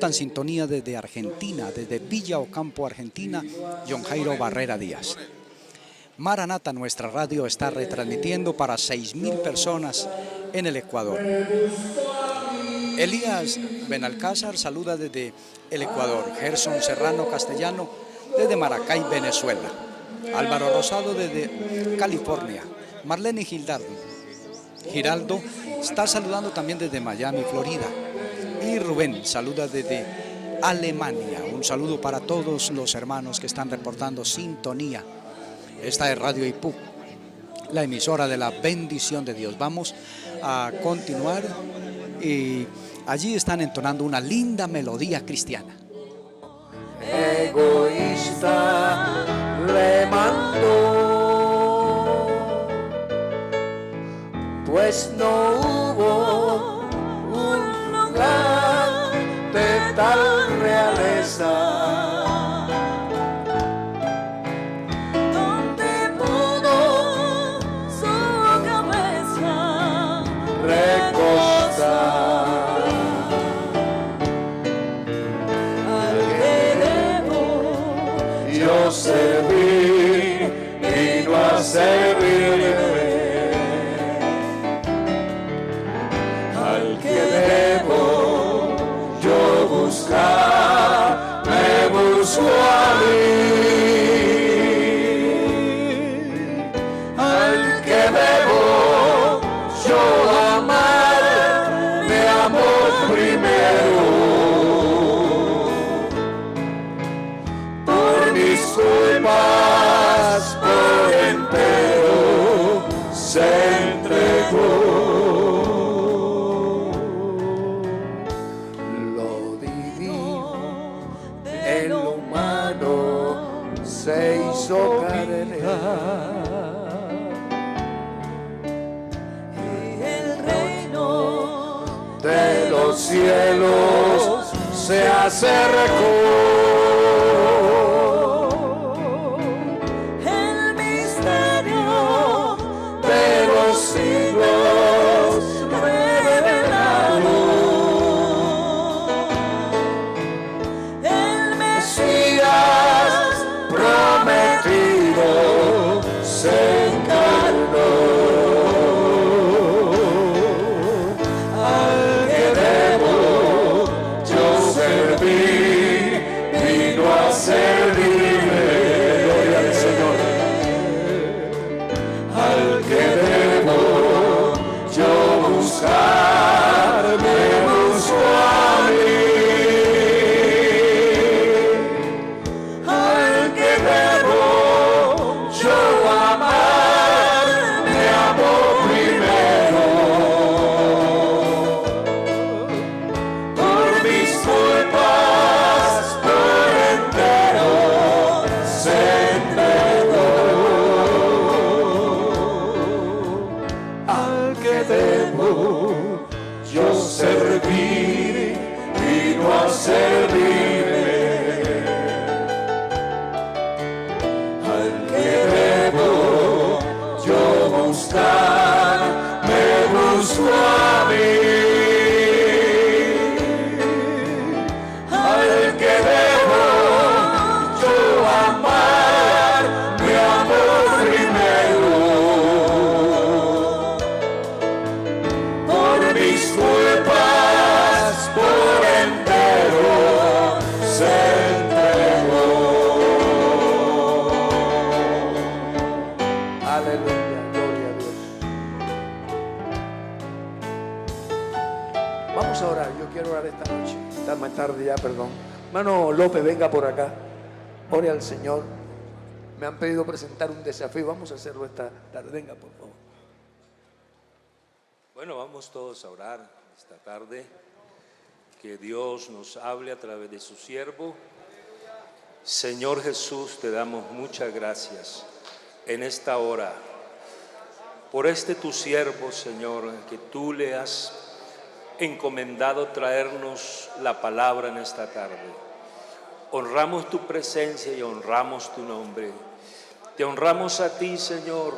reporta en sintonía desde Argentina, desde Villa Ocampo, Argentina, John Jairo Barrera Díaz. Maranata, nuestra radio, está retransmitiendo para 6.000 personas en el Ecuador. Elías Benalcázar saluda desde el Ecuador. Gerson Serrano Castellano desde Maracay, Venezuela. Álvaro Rosado desde California. Marlene Giraldo está saludando también desde Miami, Florida. Y Rubén saluda desde Alemania. Un saludo para todos los hermanos que están reportando sintonía. Esta es Radio Ipú, la emisora de la bendición de Dios. Vamos a continuar y allí están entonando una linda melodía cristiana. Egoísta le mandó, pues no hubo un lugar de tal realeza servir y no a servirle, al que debo yo buscar, me busco a mí, al que debo yo amar, me amo primero. Culpas por entero se entregó. Lo divino en lo humano se hizo carne. Y el reino de los cielos se acercó. Tarde ya, perdón. Hermano López, venga por acá. Ore al Señor. Me han pedido presentar un desafío. Vamos a hacerlo esta tarde. Venga, por favor. Bueno, vamos todos a orar esta tarde. Que Dios nos hable a través de su siervo. Señor Jesús, te damos muchas gracias en esta hora por este tu siervo, Señor, que tú le has encomendado traernos la palabra en esta tarde. Honramos tu presencia y honramos tu nombre. Te honramos a ti, Señor,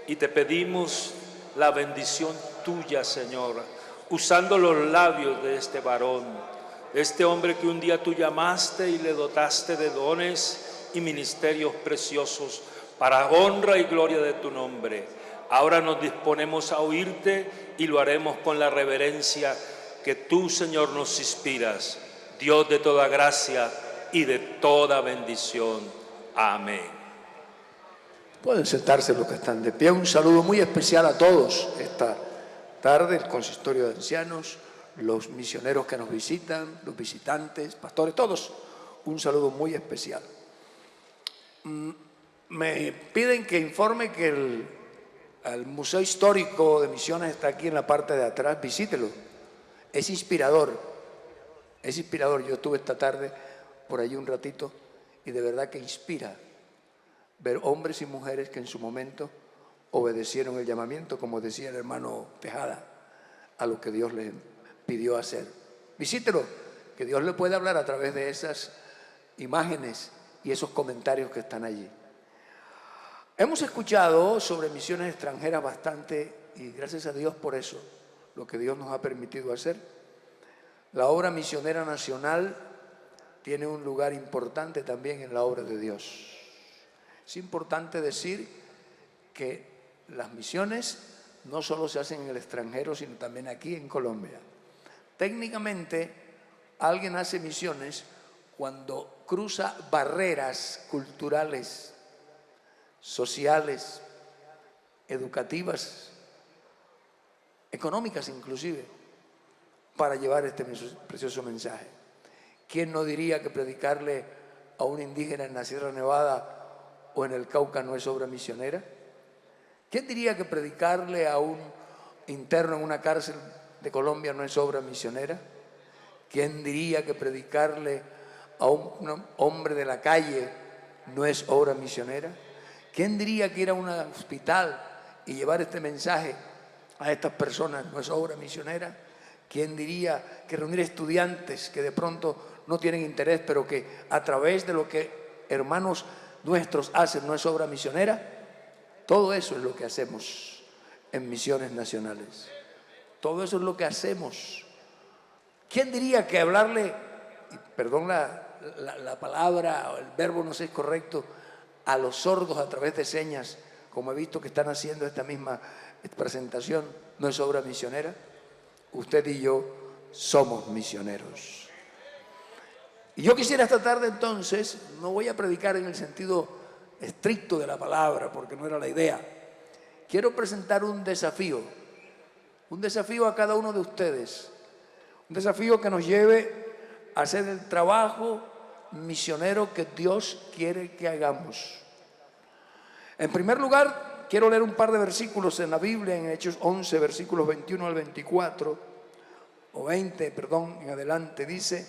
y te pedimos la bendición tuya, Señor, usando los labios de este varón, este hombre que un día tú llamaste y le dotaste de dones y ministerios preciosos para honra y gloria de tu nombre. Ahora nos disponemos a oírte y lo haremos con la reverencia que tú, Señor, nos inspiras. Dios de toda gracia y de toda bendición. Amén. Pueden sentarse los que están de pie. Un saludo muy especial a todos esta tarde, el consistorio de ancianos, los misioneros que nos visitan, los visitantes, pastores, todos. Un saludo muy especial. Me piden que informe que el Museo Histórico de Misiones está aquí en la parte de atrás. Visítelo. Es inspirador. Es inspirador. Yo estuve esta tarde por allí un ratito y de verdad que inspira ver hombres y mujeres que en su momento obedecieron el llamamiento, como decía el hermano Tejada, a lo que Dios les pidió hacer. Visítelo, que Dios le puede hablar a través de esas imágenes y esos comentarios que están allí. Hemos escuchado sobre misiones extranjeras bastante, y gracias a Dios por eso, lo que Dios nos ha permitido hacer. La obra misionera nacional tiene un lugar importante también en la obra de Dios. Es importante decir que las misiones no solo se hacen en el extranjero, sino también aquí en Colombia. Técnicamente, alguien hace misiones cuando cruza barreras culturales, sociales, educativas, económicas inclusive, para llevar este precioso mensaje. ¿Quién no diría que predicarle a un indígena en la Sierra Nevada o en el Cauca no es obra misionera? ¿Quién diría que predicarle a un interno en una cárcel de Colombia no es obra misionera? ¿Quién diría que predicarle a un hombre de la calle no es obra misionera? ¿Quién diría que ir a un hospital y llevar este mensaje a estas personas no es obra misionera? ¿Quién diría que reunir estudiantes que de pronto no tienen interés, pero que a través de lo que hermanos nuestros hacen no es obra misionera? Todo eso es lo que hacemos en misiones nacionales. Todo eso es lo que hacemos. ¿Quién diría que hablarle, y perdón la palabra, el verbo no sé si es correcto, a los sordos a través de señas, como he visto que están haciendo esta misma presentación, no es obra misionera? Usted y yo somos misioneros. Y yo quisiera esta tarde entonces, no voy a predicar en el sentido estricto de la palabra, porque no era la idea. Quiero presentar un desafío a cada uno de ustedes, un desafío que nos lleve a hacer el trabajo misionero que Dios quiere que hagamos. En primer lugar, quiero leer un par de versículos en la Biblia, en Hechos 11, versículos 21 al 24, o 20, perdón, en adelante, dice,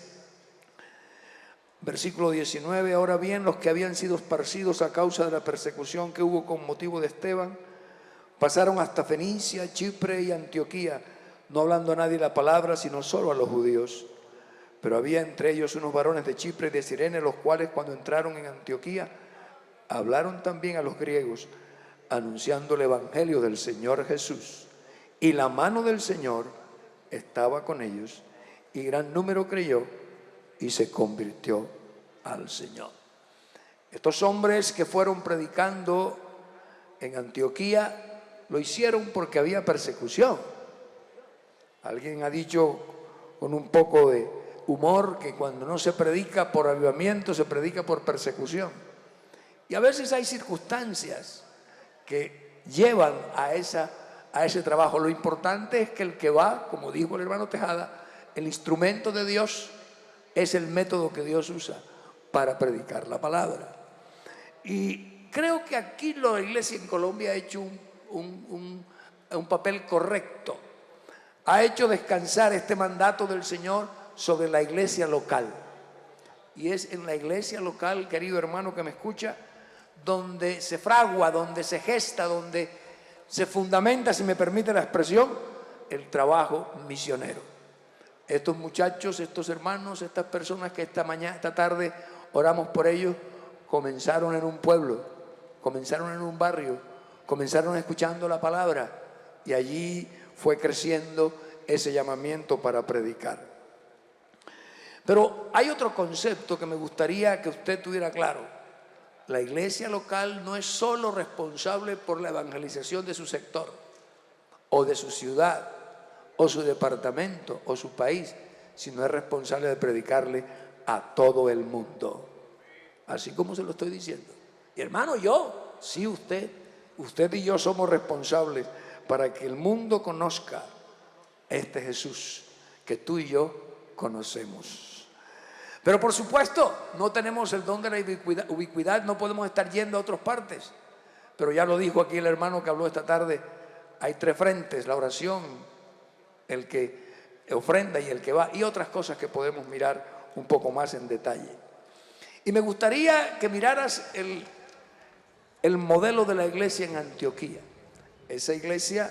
versículo 19, ahora bien, los que habían sido esparcidos a causa de la persecución que hubo con motivo de Esteban, pasaron hasta Fenicia, Chipre y Antioquía, no hablando a nadie la palabra, sino solo a los judíos. Pero había entre ellos unos varones de Chipre y de Cirene, los cuales cuando entraron en Antioquía, hablaron también a los griegos, anunciando el evangelio del Señor Jesús. Y la mano del Señor estaba con ellos, y gran número creyó y se convirtió al Señor. Estos hombres que fueron predicando en Antioquía lo hicieron porque había persecución. Alguien ha dicho con un poco de humor que cuando no se predica por avivamiento, se predica por persecución. Y a veces hay circunstancias que llevan a ese trabajo. Lo importante es que el que va, como dijo el hermano Tejada, el instrumento de Dios es el método que Dios usa para predicar la palabra. Y creo que aquí la iglesia en Colombia ha hecho un papel correcto. Ha hecho descansar este mandato del Señor sobre la iglesia local. Y es en la iglesia local, querido hermano que me escucha, donde se fragua, donde se gesta, donde se fundamenta, si me permite la expresión, el trabajo misionero. Estos muchachos, estos hermanos, estas personas que esta tarde oramos por ellos, comenzaron en un pueblo, comenzaron en un barrio, comenzaron escuchando la palabra y allí fue creciendo ese llamamiento para predicar. Pero hay otro concepto que me gustaría que usted tuviera claro. La iglesia local no es solo responsable por la evangelización de su sector, o de su ciudad, o su departamento, o su país, sino es responsable de predicarle a todo el mundo. Así como se lo estoy diciendo. Y hermano, yo, sí usted y yo somos responsables para que el mundo conozca este Jesús que tú y yo conocemos. Pero por supuesto, no tenemos el don de la ubicuidad, no podemos estar yendo a otras partes. Pero ya lo dijo aquí el hermano que habló esta tarde, hay 3 frentes: la oración, el que ofrenda y el que va, y otras cosas que podemos mirar un poco más en detalle. Y me gustaría que miraras el modelo de la iglesia en Antioquía. Esa iglesia,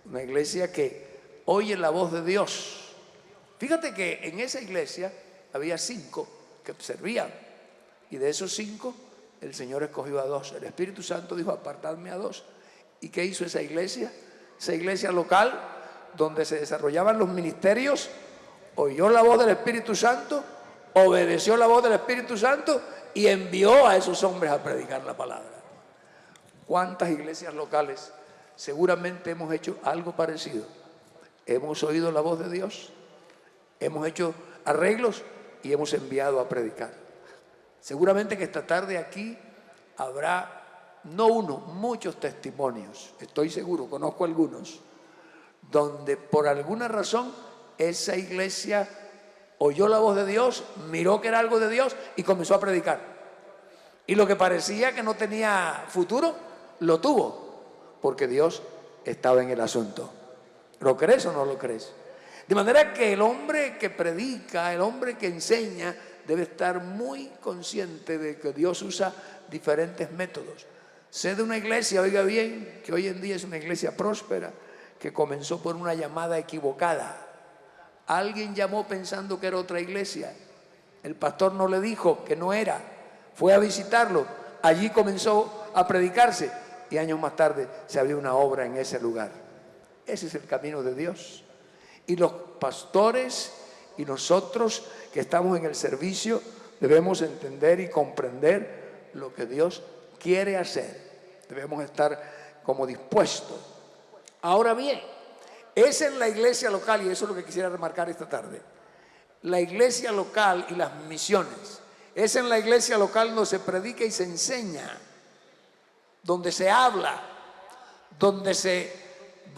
una iglesia que oye la voz de Dios. Fíjate que en esa iglesia había 5 que servían, y de esos 5 el Señor escogió a 2. El Espíritu Santo dijo: apartadme a 2. ¿Y qué hizo esa iglesia? Esa iglesia local, donde se desarrollaban los ministerios, oyó la voz del Espíritu Santo, obedeció la voz del Espíritu Santo y envió a esos hombres a predicar la palabra. ¿Cuántas iglesias locales seguramente hemos hecho algo parecido? Hemos oído la voz de Dios, hemos hecho arreglos y hemos enviado a predicar. Seguramente que esta tarde aquí habrá no uno, muchos testimonios, estoy seguro, conozco algunos, donde por alguna razón esa iglesia oyó la voz de Dios, miró que era algo de Dios y comenzó a predicar. Y lo que parecía que no tenía futuro, lo tuvo, porque Dios estaba en el asunto. ¿Lo crees o no lo crees? De manera que el hombre que predica, el hombre que enseña, debe estar muy consciente de que Dios usa diferentes métodos. Sé de una iglesia, oiga bien, que hoy en día es una iglesia próspera, que comenzó por una llamada equivocada. Alguien llamó pensando que era otra iglesia. El pastor no le dijo que no era. Fue a visitarlo. Allí comenzó a predicarse y años más tarde se abrió una obra en ese lugar. Ese es el camino de Dios. Y los pastores y nosotros que estamos en el servicio debemos entender y comprender lo que Dios quiere hacer. Debemos estar como dispuestos. Ahora bien, es en la iglesia local, y eso es lo que quisiera remarcar esta tarde, la iglesia local y las misiones. Es en la iglesia local donde se predica y se enseña, donde se habla, donde se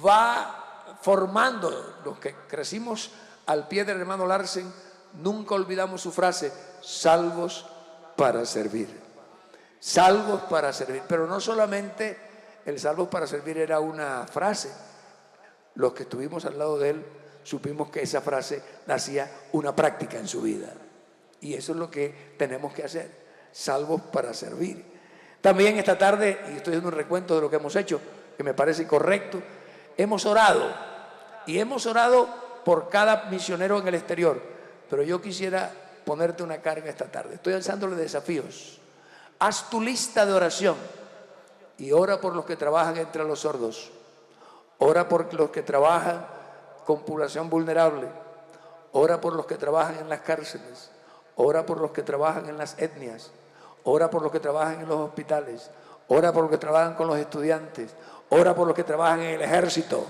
va formando. Los que crecimos al pie del hermano Larsen, nunca olvidamos su frase: salvos para servir. Salvos para servir. Pero no solamente el salvos para servir era una frase. Los que estuvimos al lado de él supimos que esa frase la hacía una práctica en su vida. Y eso es lo que tenemos que hacer, salvos para servir. También esta tarde, y estoy haciendo un recuento de lo que hemos hecho, que me parece correcto, hemos orado. Y hemos orado por cada misionero en el exterior. Pero yo quisiera ponerte una carga esta tarde. Estoy lanzándole desafíos. Haz tu lista de oración y ora por los que trabajan entre los sordos. Ora por los que trabajan con población vulnerable. Ora por los que trabajan en las cárceles. Ora por los que trabajan en las etnias. Ora por los que trabajan en los hospitales. Ora por los que trabajan con los estudiantes. Ora por los que trabajan en el ejército.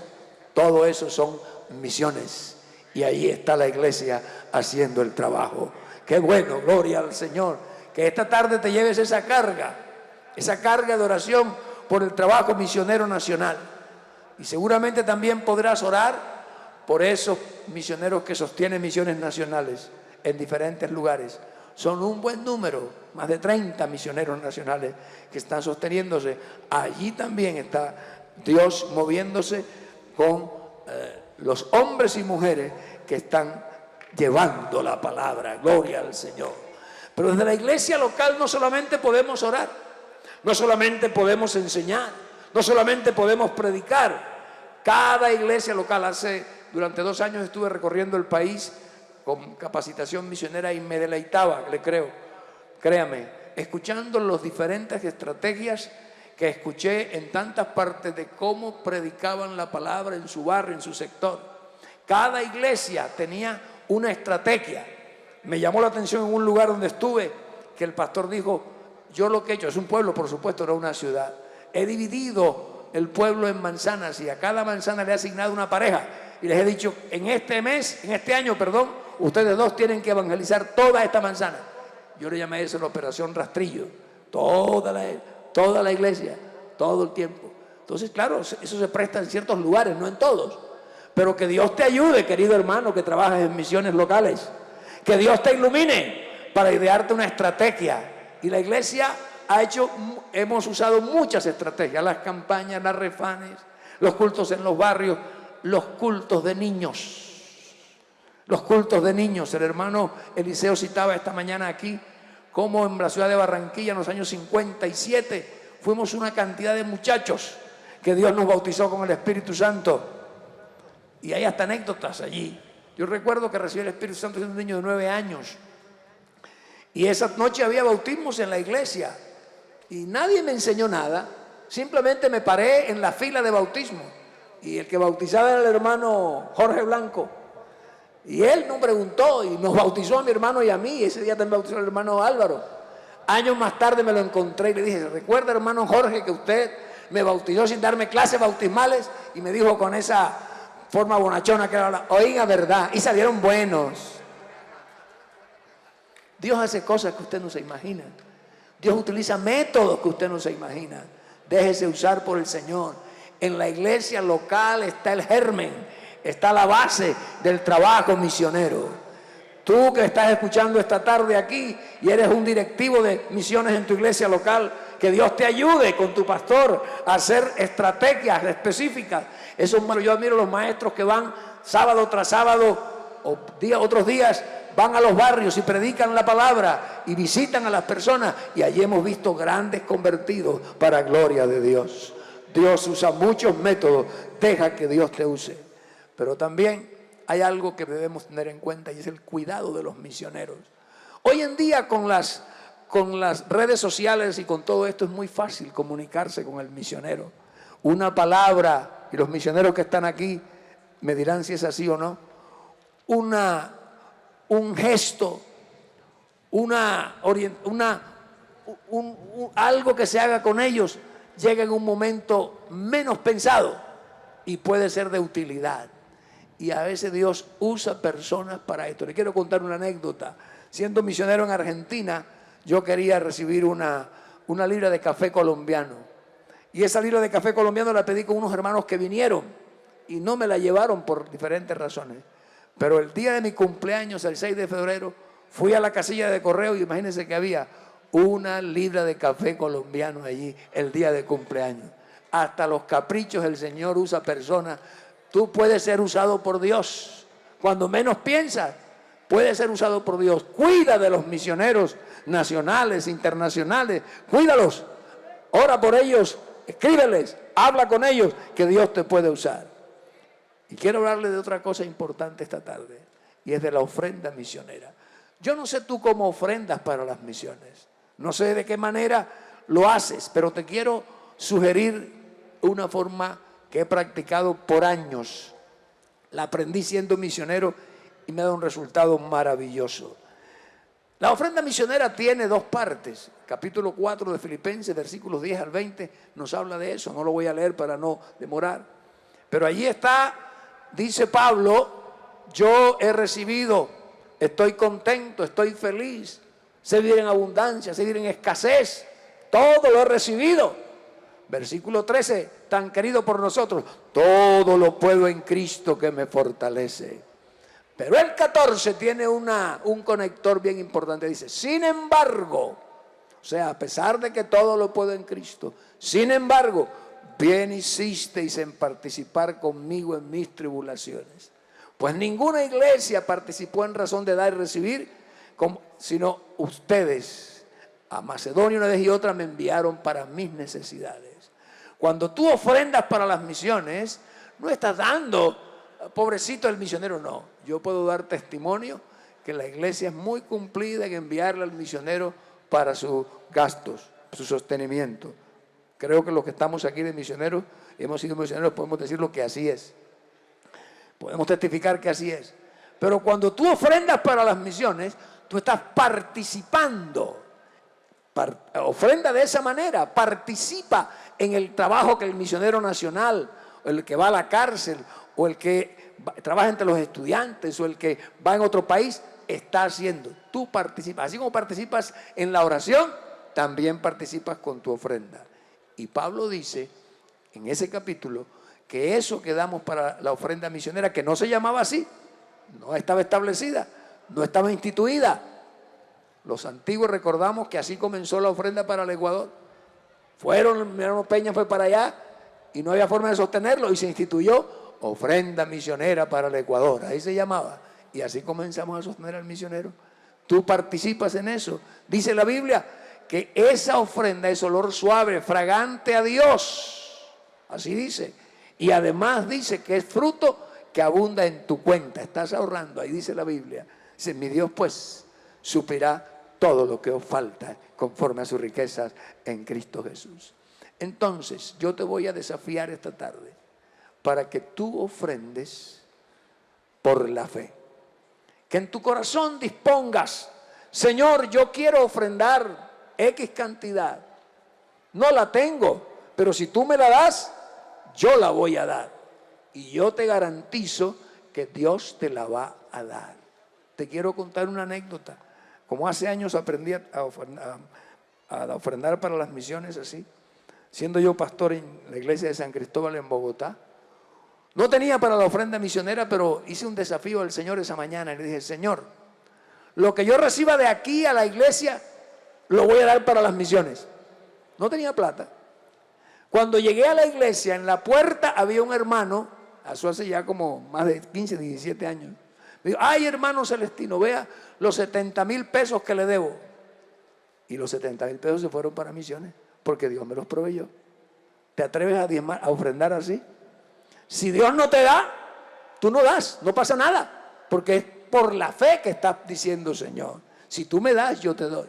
Todo eso son misiones. Y ahí está la iglesia haciendo el trabajo. Qué bueno, gloria al Señor. Que esta tarde te lleves esa carga de oración por el trabajo misionero nacional. Y seguramente también podrás orar por esos misioneros que sostienen misiones nacionales en diferentes lugares. Son un buen número, más de 30 misioneros nacionales que están sosteniéndose. Allí también está Dios moviéndose con los hombres y mujeres que están llevando la palabra. Gloria al Señor. Pero desde la iglesia local no solamente podemos orar, no solamente podemos enseñar, no solamente podemos predicar. Cada iglesia local, durante 2 años estuve recorriendo el país con capacitación misionera y me deleitaba, créame, escuchando las diferentes estrategias que escuché en tantas partes de cómo predicaban la palabra en su barrio, en su sector. Cada iglesia tenía una estrategia. Me llamó la atención en un lugar donde estuve, que el pastor dijo, yo lo que he hecho, es un pueblo por supuesto, no una ciudad, he dividido el pueblo en manzanas y a cada manzana le he asignado una pareja y les he dicho, en este año, ustedes dos tienen que evangelizar toda esta manzana. Yo le llamé eso la operación rastrillo, toda la iglesia, todo el tiempo. Entonces, claro, eso se presta en ciertos lugares, no en todos. Pero que Dios te ayude, querido hermano, que trabajas en misiones locales. Que Dios te ilumine para idearte una estrategia. Y la iglesia hemos usado muchas estrategias, las campañas, las refanes, los cultos en los barrios, los cultos de niños. Los cultos de niños. El hermano Eliseo citaba esta mañana aquí cómo en la ciudad de Barranquilla en los años 57 fuimos una cantidad de muchachos que Dios nos bautizó con el Espíritu Santo. Y hay hasta anécdotas allí. Yo recuerdo que recibí el Espíritu Santo siendo un niño de 9 años. Y esa noche había bautismos en la iglesia. Y nadie me enseñó nada. Simplemente me paré en la fila de bautismo. Y el que bautizaba era el hermano Jorge Blanco. Y él nos preguntó y nos bautizó a mi hermano y a mí. Ese día también bautizó al hermano Álvaro. Años más tarde me lo encontré y le dije, ¿recuerda, hermano Jorge, que usted me bautizó sin darme clases bautismales? Y me dijo con esa forma bonachona que era, oiga, verdad, y salieron buenos. Dios hace cosas que usted no se imagina. Dios utiliza métodos que usted no se imagina. Déjese usar por el Señor. En la iglesia local está el germen, está la base del trabajo misionero. Tú que estás escuchando esta tarde aquí y eres un directivo de misiones en tu iglesia local, que Dios te ayude con tu pastor a hacer estrategias específicas. Yo admiro a los maestros que van sábado tras sábado o otros días, van a los barrios y predican la palabra y visitan a las personas, y allí hemos visto grandes convertidos para gloria de Dios. Dios usa muchos métodos, deja que Dios te use. Pero también hay algo que debemos tener en cuenta y es el cuidado de los misioneros. Hoy en día con las redes sociales y con todo esto es muy fácil comunicarse con el misionero. Una palabra, y los misioneros que están aquí me dirán si es así o no, un gesto, algo que se haga con ellos, llega en un momento menos pensado y puede ser de utilidad. Y a veces Dios usa personas para esto. Le quiero contar una anécdota. Siendo misionero en Argentina, yo quería recibir una libra de café colombiano. Y esa libra de café colombiano la pedí con unos hermanos que vinieron y no me la llevaron por diferentes razones. Pero el día de mi cumpleaños, el 6 de febrero, fui a la casilla de correo y imagínense que había una libra de café colombiano allí el día de cumpleaños. Hasta los caprichos el Señor usa personas. Tú puedes ser usado por Dios. Cuando menos piensas, puedes ser usado por Dios. Cuida de los misioneros nacionales, internacionales. Cuídalos. Ora por ellos. Escríbeles. Habla con ellos, que Dios te puede usar. Y quiero hablarle de otra cosa importante esta tarde, y es de la ofrenda misionera. Yo no sé tú cómo ofrendas para las misiones. No sé de qué manera lo haces, pero te quiero sugerir una forma que he practicado por años. La aprendí siendo misionero y me ha dado un resultado maravilloso. La ofrenda misionera tiene dos partes. Capítulo 4 de Filipenses, versículos 10 al 20, nos habla de eso. No lo voy a leer para no demorar. Pero allí está, dice Pablo, yo he recibido, estoy contento, estoy feliz, sé vivir en abundancia, sé vivir en escasez, todo lo he recibido. Versículo 13, tan querido por nosotros, todo lo puedo en Cristo que me fortalece. Pero el 14 tiene un conector bien importante, dice, sin embargo, o sea, a pesar de que todo lo puedo en Cristo, sin embargo, bien hicisteis en participar conmigo en mis tribulaciones. Pues ninguna iglesia participó en razón de dar y recibir, sino ustedes, a Macedonia una vez y otra, me enviaron para mis necesidades. Cuando tú ofrendas para las misiones, no estás dando, pobrecito el misionero, no. Yo puedo dar testimonio que la iglesia es muy cumplida en enviarle al misionero para sus gastos, su sostenimiento. Creo que los que estamos aquí de misioneros, hemos sido misioneros, podemos decirlo que así es. Podemos testificar que así es. Pero cuando tú ofrendas para las misiones, tú estás participando. Ofrenda de esa manera, participa en el trabajo que el misionero nacional, o el que va a la cárcel, o el que trabaja entre los estudiantes, o el que va en otro país, está haciendo. Tú participas, así como participas en la oración, también participas con tu ofrenda. Y Pablo dice en ese capítulo que eso que damos para la ofrenda misionera, que no se llamaba así, no estaba establecida, no estaba instituida. Los antiguos recordamos que así comenzó la ofrenda para el Ecuador. Fueron, mi hermano Peña fue para allá y no había forma de sostenerlo y se instituyó ofrenda misionera para el Ecuador. Ahí se llamaba. Y así comenzamos a sostener al misionero. Tú participas en eso. Dice la Biblia que esa ofrenda es olor suave, fragante a Dios. Así dice. Y además dice que es fruto que abunda en tu cuenta. Estás ahorrando. Ahí dice la Biblia. Dice, mi Dios pues suplirá todo lo que os falta conforme a sus riquezas en Cristo Jesús. Entonces, yo te voy a desafiar esta tarde para que tú ofrendes por la fe. Que en tu corazón dispongas, Señor, yo quiero ofrendar X cantidad. No la tengo, pero si tú me la das, yo la voy a dar. Y yo te garantizo que Dios te la va a dar. Te quiero contar una anécdota. Como hace años aprendí a ofrendar para las misiones así, siendo yo pastor en la iglesia de San Cristóbal en Bogotá. No tenía para la ofrenda misionera, pero hice un desafío al Señor esa mañana y le dije, Señor, lo que yo reciba de aquí a la iglesia, lo voy a dar para las misiones. No tenía plata. Cuando llegué a la iglesia, en la puerta había un hermano, eso hace ya como más de 15, 17 años. Me dijo, ay hermano Celestino, vea los 70,000 pesos que le debo. Y los 70,000 pesos se fueron para misiones, porque Dios me los proveyó. ¿Te atreves a diezmar, a ofrendar así? Si Dios no te da, tú no das, no pasa nada, porque es por la fe que estás diciendo, Señor, si tú me das, yo te doy.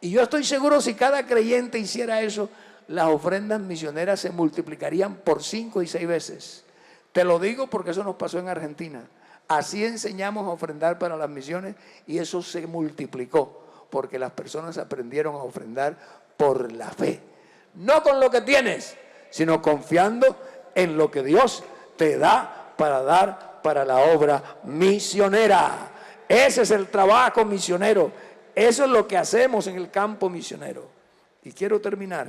Y yo estoy seguro, si cada creyente hiciera eso, las ofrendas misioneras se multiplicarían por 5 y 6 veces. Te lo digo porque eso nos pasó en Argentina. Así enseñamos a ofrendar para las misiones y eso se multiplicó, porque las personas aprendieron a ofrendar por la fe. No con lo que tienes, sino confiando en lo que Dios te da para dar para la obra misionera. Ese es el trabajo misionero. Eso es lo que hacemos en el campo misionero. Y quiero terminar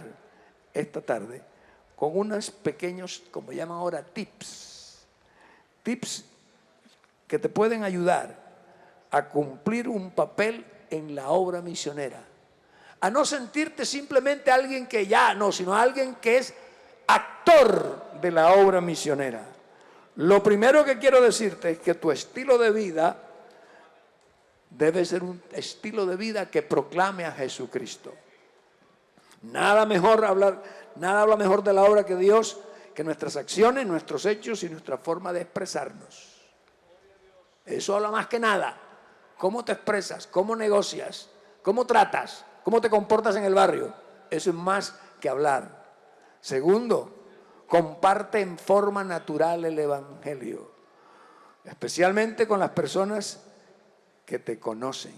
esta tarde con unos pequeños, como llaman ahora, tips. Tips que te pueden ayudar a cumplir un papel en la obra misionera. A no sentirte simplemente alguien que ya, no, sino alguien que es actor de la obra misionera. Lo primero que quiero decirte es que tu estilo de vida debe ser un estilo de vida que proclame a Jesucristo. Nada habla mejor de la obra que Dios que nuestras acciones, nuestros hechos y nuestra forma de expresarnos. Eso habla más que nada. ¿Cómo te expresas? ¿Cómo negocias? ¿Cómo tratas? ¿Cómo te comportas en el barrio? Eso es más que hablar. Segundo, comparte en forma natural el evangelio, especialmente con las personas que te conocen.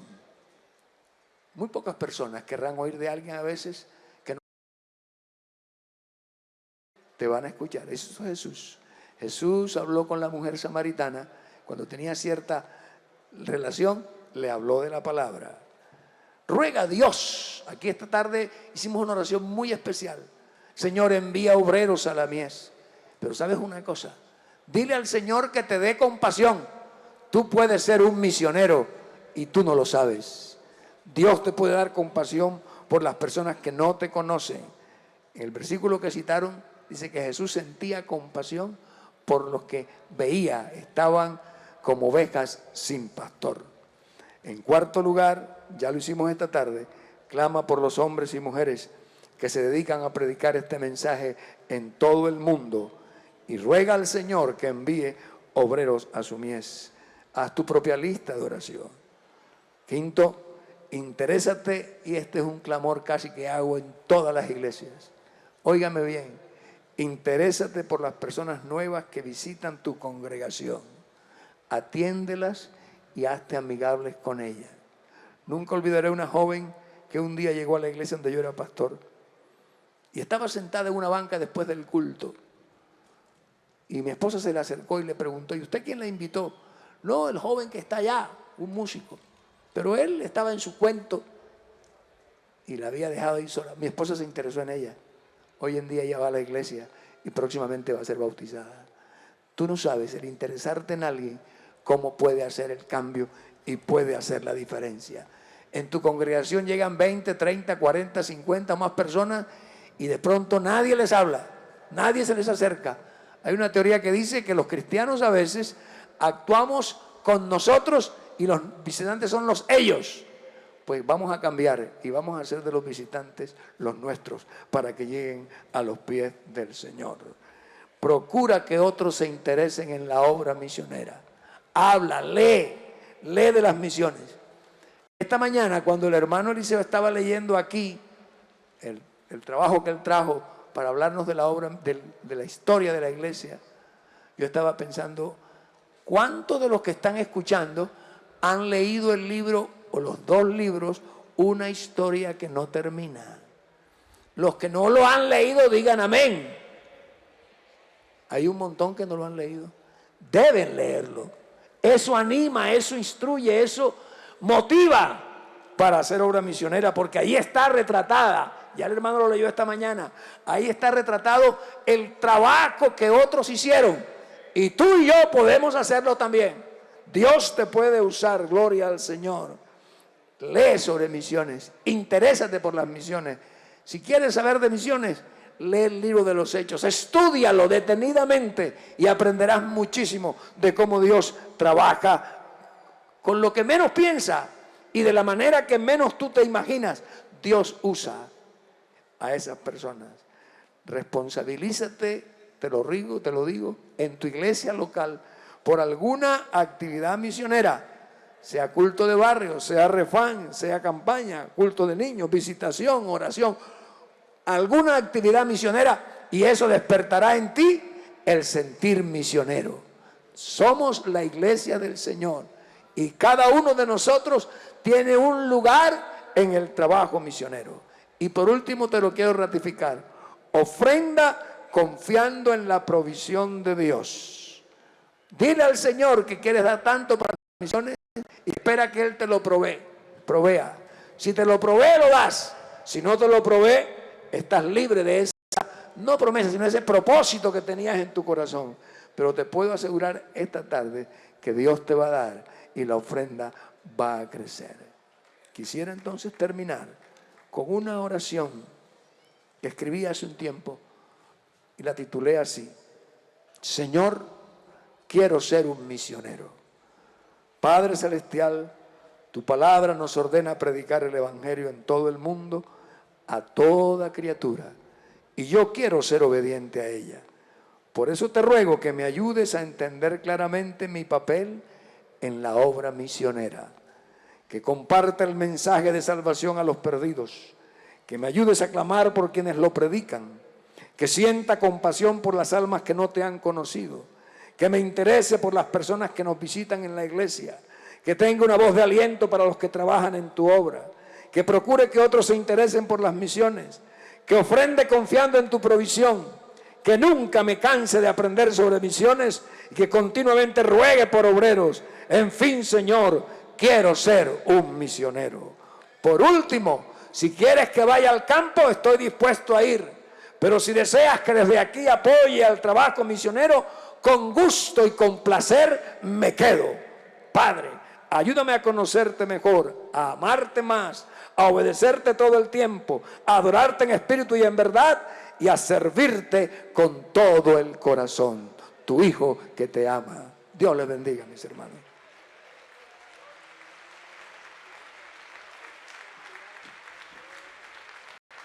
Muy pocas personas querrán oír de alguien a veces que no te van a escuchar. Eso es Jesús. Jesús habló con la mujer samaritana. Cuando tenía cierta relación, le habló de la palabra. Ruega a Dios. Aquí esta tarde hicimos una oración muy especial. Señor, envía obreros a la mies. Pero ¿sabes una cosa? Dile al Señor que te dé compasión. Tú puedes ser un misionero y tú no lo sabes. Dios te puede dar compasión por las personas que no te conocen. En el versículo que citaron dice que Jesús sentía compasión por los que veía, estaban como ovejas sin pastor. En cuarto lugar, ya lo hicimos esta tarde, clama por los hombres y mujeres que se dedican a predicar este mensaje en todo el mundo y ruega al Señor que envíe obreros a su mies. Haz tu propia lista de oración. Quinto, interésate, y este es un clamor casi que hago en todas las iglesias. Óigame bien, interésate por las personas nuevas que visitan tu congregación. Atiéndelas y hazte amigables con ellas. Nunca olvidaré una joven que un día llegó a la iglesia donde yo era pastor y estaba sentada en una banca después del culto. Y mi esposa se le acercó y le preguntó: ¿y usted quién la invitó? No, el joven que está allá, un músico. Pero él estaba en su cuento y la había dejado ahí sola. Mi esposa se interesó en ella. Hoy en día ella va a la iglesia y próximamente va a ser bautizada. Tú no sabes, el interesarte en alguien, cómo puede hacer el cambio y puede hacer la diferencia. En tu congregación llegan 20, 30, 40, 50 más personas y de pronto nadie les habla, nadie se les acerca. Hay una teoría que dice que los cristianos a veces actuamos con nosotros y los visitantes son los ellos. Pues vamos a cambiar y vamos a hacer de los visitantes los nuestros para que lleguen a los pies del Señor. Procura que otros se interesen en la obra misionera. Habla, lee de las misiones. Esta mañana, cuando el hermano Eliseo estaba leyendo aquí el trabajo que él trajo para hablarnos de la obra, de la historia de la iglesia, yo estaba pensando, ¿cuántos de los que están escuchando han leído el libro o los dos libros, Una historia que no termina? Los que no lo han leído digan amén. Hay un montón que no lo han leído. Deben leerlo. Eso anima, eso instruye, eso motiva para hacer obra misionera, porque ahí está retratada. Ya el hermano lo leyó esta mañana. Ahí está retratado el trabajo que otros hicieron. Y tú y yo podemos hacerlo también. Dios te puede usar, gloria al Señor. Lee sobre misiones, interésate por las misiones. Si quieres saber de misiones, lee el libro de los Hechos, estúdialo detenidamente y aprenderás muchísimo de cómo Dios trabaja con lo que menos piensa y de la manera que menos tú te imaginas. Dios usa a esas personas. Responsabilízate, te lo digo, en tu iglesia local por alguna actividad misionera, sea culto de barrio, sea refán, sea campaña, culto de niños, visitación, oración, alguna actividad misionera, y eso despertará en ti el sentir misionero. Somos la iglesia del Señor y cada uno de nosotros tiene un lugar en el trabajo misionero. Y por último te lo quiero ratificar: ofrenda confiando en la provisión de Dios. Dile al Señor que quieres dar tanto para las misiones y espera que Él te lo provea. Si te lo provee, lo das. Si no te lo provee, estás libre de esa, no promesa, sino ese propósito que tenías en tu corazón. Pero te puedo asegurar esta tarde que Dios te va a dar y la ofrenda va a crecer. Quisiera entonces terminar con una oración que escribí hace un tiempo y la titulé así: Señor, quiero ser un misionero. Padre Celestial, tu palabra nos ordena predicar el Evangelio en todo el mundo, a toda criatura, y yo quiero ser obediente a ella. Por eso te ruego que me ayudes a entender claramente mi papel en la obra misionera, que comparta el mensaje de salvación a los perdidos, que me ayudes a clamar por quienes lo predican, que sienta compasión por las almas que no te han conocido, que me interese por las personas que nos visitan en la iglesia, que tenga una voz de aliento para los que trabajan en tu obra, que procure que otros se interesen por las misiones, que ofrende confiando en tu provisión, que nunca me canse de aprender sobre misiones y que continuamente ruegue por obreros. En fin, Señor, quiero ser un misionero. Por último, si quieres que vaya al campo, estoy dispuesto a ir, pero si deseas que desde aquí apoye al trabajo misionero, con gusto y con placer me quedo. Padre, ayúdame a conocerte mejor, a amarte más, a obedecerte todo el tiempo, a adorarte en espíritu y en verdad y a servirte con todo el corazón. Tu Hijo que te ama. Dios les bendiga, mis hermanos.